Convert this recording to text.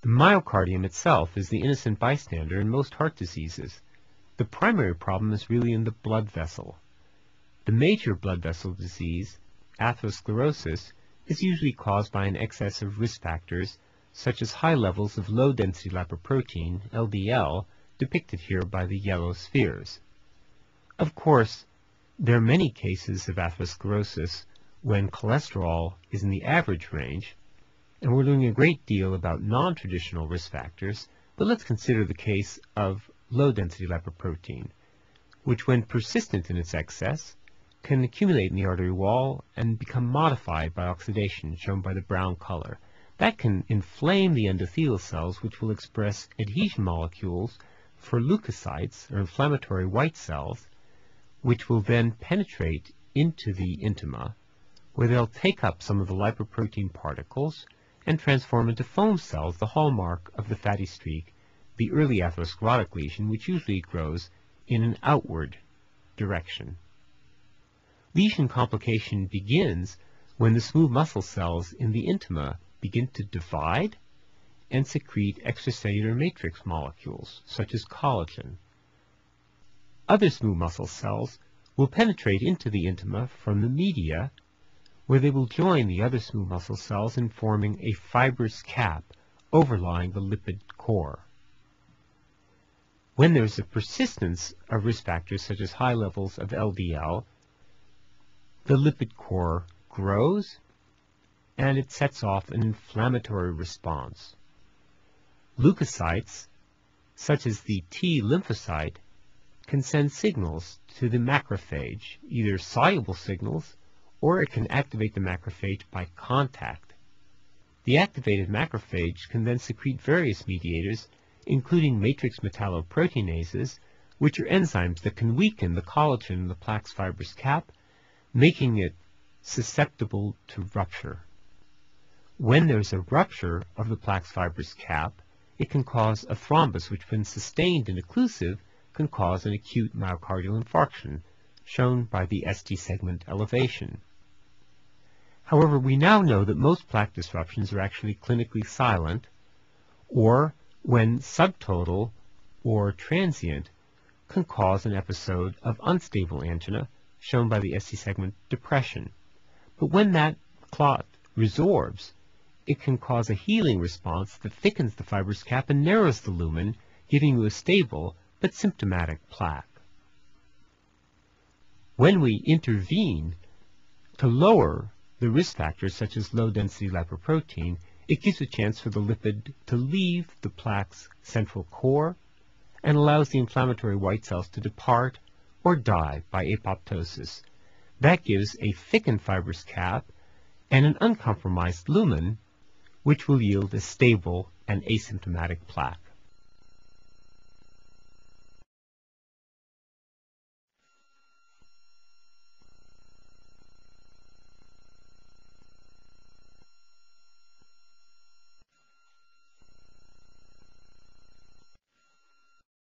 The myocardium itself is the innocent bystander in most heart diseases. The primary problem is really in the blood vessel. The major blood vessel disease, atherosclerosis, is usually caused by an excess of risk factors such as high levels of low-density lipoprotein, LDL, depicted here by the yellow spheres. Of course, there are many cases of atherosclerosis when cholesterol is in the average range, and we're learning a great deal about non-traditional risk factors, but let's consider the case of low-density lipoprotein, which when persistent in its excess, can accumulate in the artery wall and become modified by oxidation, shown by the brown color. That can inflame the endothelial cells, which will express adhesion molecules for leukocytes, or inflammatory white cells, which will then penetrate into the intima, where they'll take up some of the lipoprotein particles and transform into foam cells, the hallmark of the fatty streak, the early atherosclerotic lesion, which usually grows in an outward direction. Lesion complication begins when the smooth muscle cells in the intima begin to divide and secrete extracellular matrix molecules, such as collagen. Other smooth muscle cells will penetrate into the intima from the media, where they will join the other smooth muscle cells in forming a fibrous cap overlying the lipid core. When there's a persistence of risk factors such as high levels of LDL, the lipid core grows and it sets off an inflammatory response. Leukocytes, such as the T lymphocyte, can send signals to the macrophage, either soluble signals, or it can activate the macrophage by contact. The activated macrophage can then secrete various mediators, including matrix metalloproteinases, which are enzymes that can weaken the collagen in the plaque's fibrous cap, making it susceptible to rupture. When there's a rupture of the plaque's fibrous cap, it can cause a thrombus, which when sustained and occlusive, can cause an acute myocardial infarction, shown by the ST segment elevation. However, we now know that most plaque disruptions are actually clinically silent, or when subtotal or transient, can cause an episode of unstable angina, shown by the ST segment depression. But when that clot resorbs, it can cause a healing response that thickens the fibrous cap and narrows the lumen, giving you a stable but symptomatic plaque. When we intervene to lower the risk factors such as low-density lipoprotein, it gives a chance for the lipid to leave the plaque's central core and allows the inflammatory white cells to depart or die by apoptosis. That gives a thickened fibrous cap and an uncompromised lumen, which will yield a stable and asymptomatic plaque.